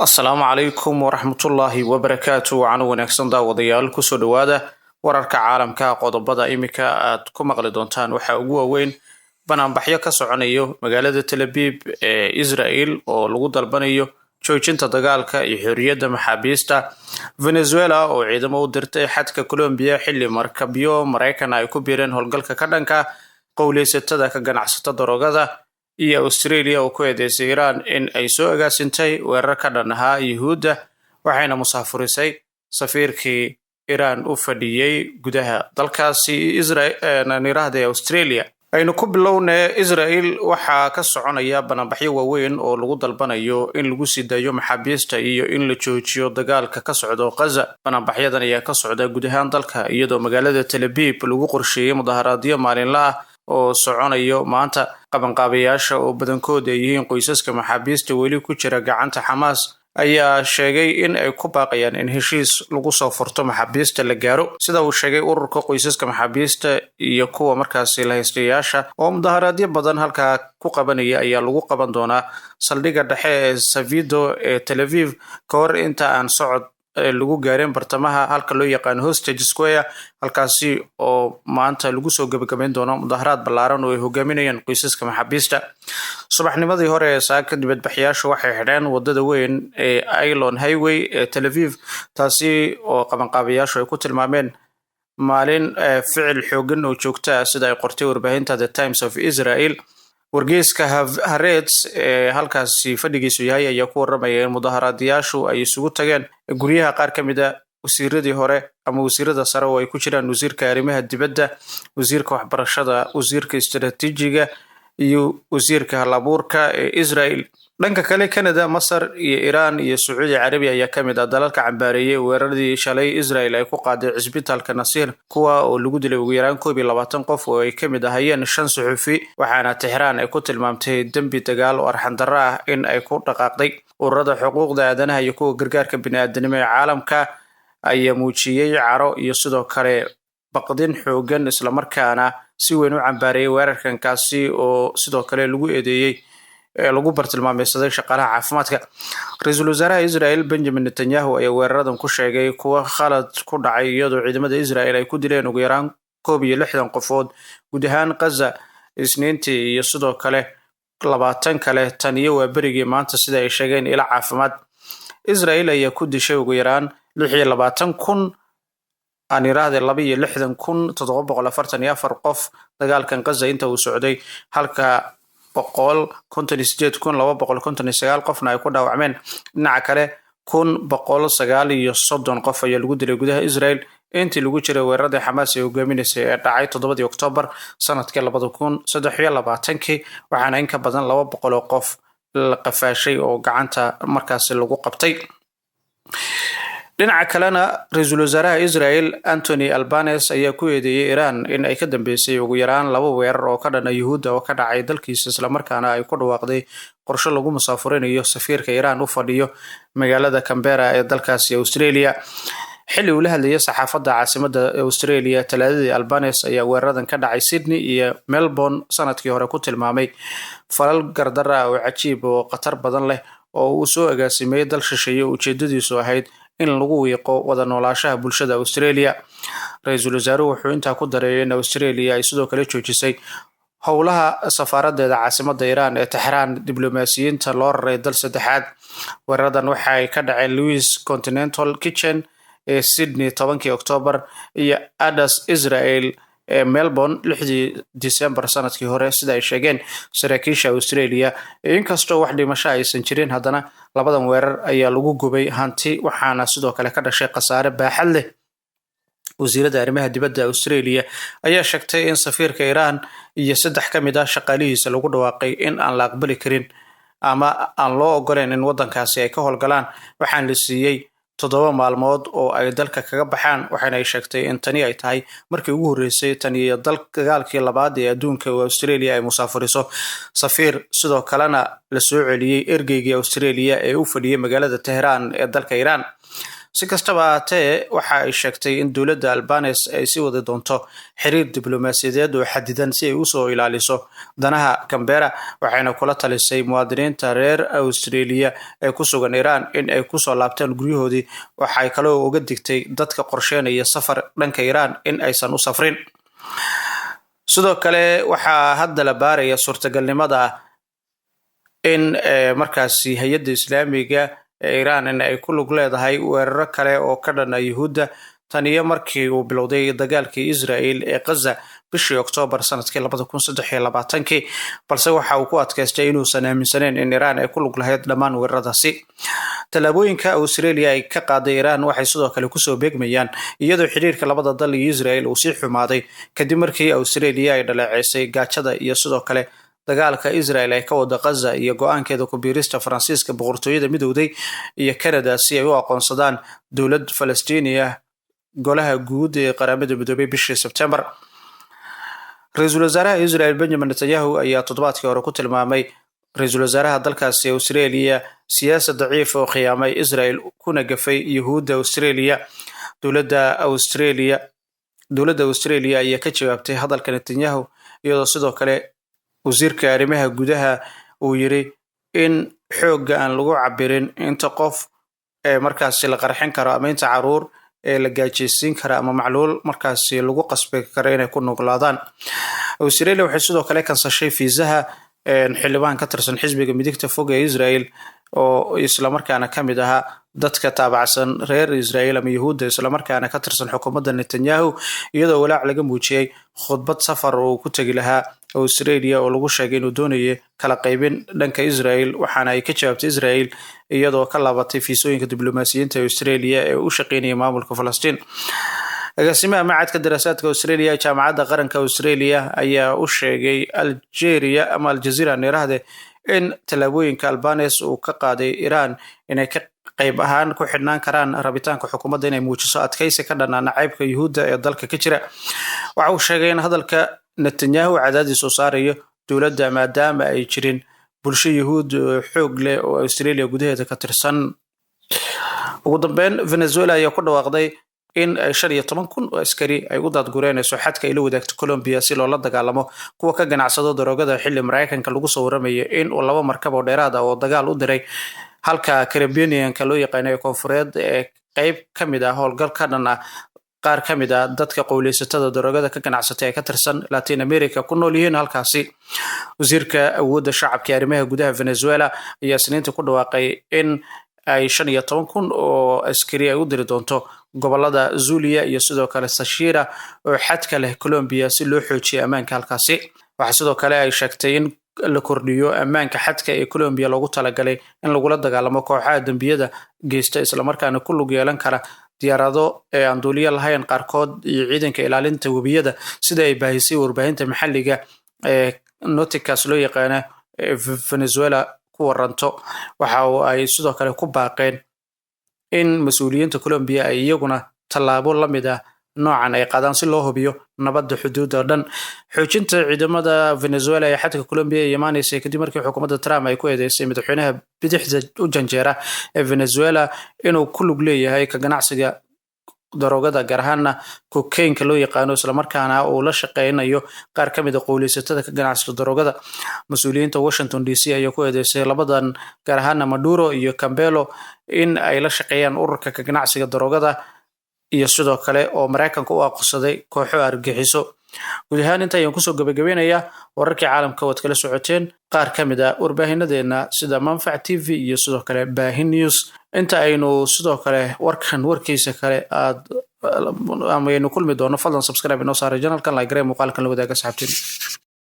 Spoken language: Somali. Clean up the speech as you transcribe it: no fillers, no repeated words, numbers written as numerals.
Assalaamu calaykum waraxmatullaahi wabarakaatu. Wacan wanaagsan daawadayaal kusoo dhawaada wararka caalamka. Qodobada imika aad ku maqli doontaan waxaa ugu waaweyn banaanbaxyo ka soconayo magaalada Tel Aviv ee Israel oo lagu dalbanayo joojinta dagaalka iyo xorriyadda maxaabiista. Venezuela oo ciidamo u dirtay xadka Colombia xilli markabyo Mareykan ay ku biireen howlgalka ka dhanka qowleysatada ka ganacsata daroogada. iyo Australia oo ku eedeysay Iran in ay soo agaasintay weerar ka dhan ahaa Yuhuudda waxayna musaafurisay safiirkii Iran u fadhiyay gudaha dalkaasi Israel Australia. aynu ku bilownay Israel waxaa ka soconaya banaanbaxyo waaweyn oo lagu dalbanayo in lagu sii daayo maxaabiista iyo in la joojiyo dagaalka ka socda Gaza. Banaanbaxyadan ayaa ka socda gudaha dalka iyadoo magaalada Tel Aviv lagu qorsheeyay mudaharaadyo maalinle ah oo soconayo maanta. qabanqaabayaasha oo badankooda ay yihiin qoysaska maxaabiista weli ku jira gacanta Xamaas ayaa sheegay in ay ku baaqayaan in heshiis lagu soo furto maxaabiista la gaaro, sida uu sheegay ururka qoysaska maxaabiista iyo kuwa markaasi la haystayaasha oo mudaharaadyo badan halkaa ku qabanaya ayaa lagu qaban doonaa saldhigga dhexe ee Savido ee Tel Aviv ka hor inta aan socod lagu gaareen bartamaha halka loo yaqaan Hostage Square, halkaasi oo maanta lagu soo gabagabeyn doono mudaharaad ballaaran oo ay hogaaminayaan qoysaska maxaabiista. Subaxnimadii hore ee saaka dibadbaxayaashu waxay xidheen wadada weyn ee Ayalon Highway ee Tel Aviv, taasi oo qabanqaabayaashu ay ku tilmaameen maalin ficil xoogan oo joogta ah sida ay qortay warbaahinta The Times of Israel. wargeyska Haaretz ee halkaasi fadhigiisu yahay ayaa ku waramaya in mudaharaadayaashu ay isugu tageen guryaha qaar ka mid ah wasiiradii hore ama wasiirada sare oo ay ku jiraan wasiirka arrimaha dibadda, wasiirka waxbarashada, wasiirka istiraatiijiga iyo wasiirka hal-abuurka ee Israel. dhanka kale Canada, Masar iyo Iran iyo Sacuudi Carabiya ayaa ka mid ah dalalka cambaareeyay weeraradii shalay Israel ay ku qaaday cisbitaalka Nasir, kuwa oo lagu dilay ugu yaraan 21 qof oo ay ka mid ahayeen 5 suxufi, waxaana Tehran ay ku tilmaamtay dambi dagaal oo arxan-darro ah in ay ku dhaqaaqday. ururada xuquuqda aadanaha iyo kuwa gargaarka bini'aadanimo ee caalamka ayaa muujiyay caro iyo sidoo kale baqdin xoogan isla markaana si weyn u cambaareeyay weerarkankaasi oo sidoo kale lagu eedeeyay lagu bartilmaameysaday shaqaalaha caafimaadka. Ra'iisul Wasaaraha Israel Benjamin Netanyahu ayaa weeraradan ku sheegay kuwa khalad ku dhacay iyadoo ciidamada Israel ay ku dileen ugu yaraan 61 qofood guud ahaan Gaza Isniintii iyo sidoo kale 20 kale tan iyo waaberigii maanta sida ay sheegeen ila caafimaad. Israel ayaa ku dishay ugu yaraan 26,000 aan yiraahday 62,744 qof dagaalkan Gaza inta uu socday, halka 158,259 qofna ay ku dhaawacmeen. dhinaca kale 1,130 qof ayaa lagu dilay gudaha Israel intii lagu jiray weeraradii Xamaas ee hogaaminaysay ee dhacay 7 Oktoobar sanadkii 2023, waxaana in ka badan 200 qof la qafaashay oo gacanta markaasi lagu qabtay. dhinaca kalena Ra'iisul Wasaaraha Israel Anthony Albanese ayaa ku eedeeyay Iran in ay ka dambeysay ugu yaraan 2 weerar oo ka dhan ah Yuhuudda oo ka dhacay dalkiisa isla markaana ay ku dhawaaqday qorshe lagu musaafurinayo safiirka Iran u fadhiyo magaalada Canberra ee dalkaasi Australia. xilli uu la hadlayay saxaafadda caasimadda Australia Talaadadii, Albanese ayaa weeraradan ka dhacay Sydney iyo Melbourne sanadkii hore ku tilmaamay falal gardarra oo cajiib oo khatar badan leh oo uu soo agaasimay dal shisheeye ujeedadiisu ahayd in lagu wiiqo wada noolaanshaha bulshada Australia. Ra'iisul Wasaaruhu wuxuu intaa ku dareeyay in Australia ay sidoo kale joojisay howlaha safaaradeeda caasimadda Iran ee Tehran diblomaasiyiinta loo raray dal saddexaad. weeraradan waxay ka dhaceen Louis Continental Kitchen ee Sydney 10 Oktoobar iyo Adas Israel ee Melbourne 6 December sanadkii hore sida ay sheegeen saraakiisha Australia. inkastoo wax dhimasho aysan jirin, haddana labadan weerar ayaa lagu gubay hanti waxaana sidoo kale ka dhashay khasaare baaxad leh. wasiirada arrimaha dibadda Australia ayaa sheegtay in safiirka Iran iyo 3 ka mid ah shaqaalihiisa lagu dhawaaqay in aan la aqbali karin ama aan loo ogoleen in wadankaasi ay ka howlgalaan, waxaan la siiyay 7 maalmood oo ay dalka kaga baxaan. waxaana ay sheegtay in tani ay tahay markii ugu horeysay tan iyo dagaalkii labaad ee adduunka oo Australia ay musaafuriso safiir, sidoo kalena la soo celiyay ergeygii Australia ee u fadhiyay magaalada Tehran ee dalka Iran. si kastaba ahaatee waxa ay sheegtay in dowladda albanes ay sii wadi doonto xiriir diblomaasiyadeed oo xadidan si ay usoo ilaaliso danaha Canberra, waxayna kula talisay muwaadiniinta reer Australia ee ku sugan Iran in ay kusoo laabtaan guryahoodii. waxay kaloo uga digtay dadka qorsheynaya safar dhanka Iran in aysan u safrin. sidoo kale waxaa hadda la baaraya suurtagalnimada in markaasi hay'adda islaamiga Iran in ay ku lug leedahay weeraro kale oo ka dhan ah Yuhuudda tan iyo markii uu bilowday dagaalkii Israel ee Gaza bishii Oktoobar sanadkii 2023, balse waxa uu ku adkaystay inuusan aaminsaneyn in Iran ay ku lug lahayd dhammaan weeraradaasi. Tallaabooyinka Australia ay ka qaaday Iran waxay sidoo kale kusoo beegmayaan iyadoo xiriirka labada dal iyo Israel uu sii xumaaday kadib markii Australia ay dhaleeceysay gaajada iyo sidoo kale dagaalka Israel ay ka wada Gaza iyo go'aankeeda ku biirista Faransiiska boqortooyada midowday iyo Canada si ay u aqoonsadaan dowlad Falastiiniya golaha guud ee qaramada midoobay bishii Sebtembar. Ra'iisul wasaaraha Israel Benjamin Netanyahu ayaa toddobaadkii hore ku tilmaamay ra'iisul wasaaraha dalkaasi Australia siyaasad daciif oo khiyaamay Israel kuna gafay Yuhuudda Australia. dowladda Australia ayaa ka jawaabtay hadalka Netanyahu iyadoo sidoo kale wasiirka arrimaha gudaha uu yiri in xoogga aan lagu cabirin inta qof ee markaasi la qarxin karo ama inta caruur ee la gaajeysiin kara ama macluul markaasi lagu qasbi karo inay ku nuglaadaan. Australia waxay sidoo kale kansashay fiisaha xildhibaan ka tirsan xisbiga midigta fog ee Israel oo isla markaana kamid ahaa dadka taabacsan reer Israel ama Yuhuudda isla markaana ka tirsan xukuumadda Netanyahu, iyadoo walaac laga muujiyay khudbad safar oo ku tagi lahaa Australia oo lagu sheegay inuu doonayo kala qaybin dhanka Israel, waxaana ay ka jawaabtay Israel iyadoo ka laabatay fiisooyinka diblomaasiyiinta Australia ee u shaqeynaya maamulka Falastiin. agaasimaha macadka daraasaadka Australia jaamacadda qaranka Australia ayaa u sheegay Al Jazeera niraahde in tallaabooyinka Albanese uu ka qaaday Iran inay ka qayb ahaan ku xidhnaan karaan rabitaanka xukuumadda inay muujiso adkaysi ka dhan ah nacaybka Yuhuudda ee dalka ka jira. waxa uu sheegay in hadalka Netanyahu cadaadis u saarayo dowladda maadaama ay jirin bulsho Yuhuud xoog leh oo Australia gudaheeda ka tirsan. ugu dambeyn, Venezuela ayaa ku dhawaaqday in 15,000 oo askari ay u daadgureynayso xadka ay la wadaagto Colombia si loola dagaalamo kuwa ka ganacsado daroogada xilli Mareykanka lagu soo waramayo in uu 2 markab oo dheeraad ah oo dagaal u diray halka Caribbean-ka loo yaqaan ee koonfureed ee qayb kamid ah howlgal ka dhan ah qaar kamid ah dadka qowleysatada daroogada ka ganacsatay ee ka tirsan Latin America ku nool yihiin halkaasi. wasiirka awoodda shacabka arrimaha gudaha Venezuela ayaa Isniinta ku dhawaaqay in ay 15,000 oo askari ay u diri doonto gobolada Zulia iyo sidoo kale Sashira oo xadka leh Colombia si loo xoojiyo ammaanka halkaasi. waxa sidoo kale ay sheegtay in la kordhiyo ammaanka xadka ee Colombia loogu talagalay in lagula dagaalamo kooxaha dambiyada geysta isla markaana ku lug yeelan kara diyaarado ee aan duuliye lahayn qaarkood iyo ciidanka ilaalinta webiyada sida ay baahisay warbaahinta maxalliga ee Noticias loo yaqaan Venezuela ku waranto. waxa ay sidoo kale ku baaqeen in mas'uuliyiinta Colombia ay iyaguna tallaabo la mid ah noocan ay qaadaan si loo hubiyo nabadda xuduudda dhan. xoojinta ciidamada Venezuela ee xadka Colombia iyo imaanaysa kadib markii xukuumadda Trump ay ku eedeysay madaxweynaha bidixda u janjeera ee Venezuela inuu ku lug leeyahay ka ganacsiga daroogada gaar ahaana cocaine-ka loo yaqaano isla markaana uu la shaqeynayo qaar kamid ah qowleysatada ka ganacsada daroogada. mas'uuliyiinta Washington DC ayaa ku eedeysay labadan gaar ahaana Maduro iyo Campbell in ay la shaqeeyaan ururka ka ganacsiga daroogada iyo sidoo kale oo Mareykanka u aqoonsaday kooxo argagixiso. guud ahaan inta ayaan kusoo gabagabeynayaa wararkii caalamka oo aad kala socoteen qaar kamid ah warbaahinadeenna sida Manfac TV iyo sidoo kale Baahin News. inta aynu sidoo kale warkiisa kale aad ama aynu kulmi doono, fadlan subscribe inoo saara channelkan, like garee muuqaalkan la wadaaga asxaabtiin.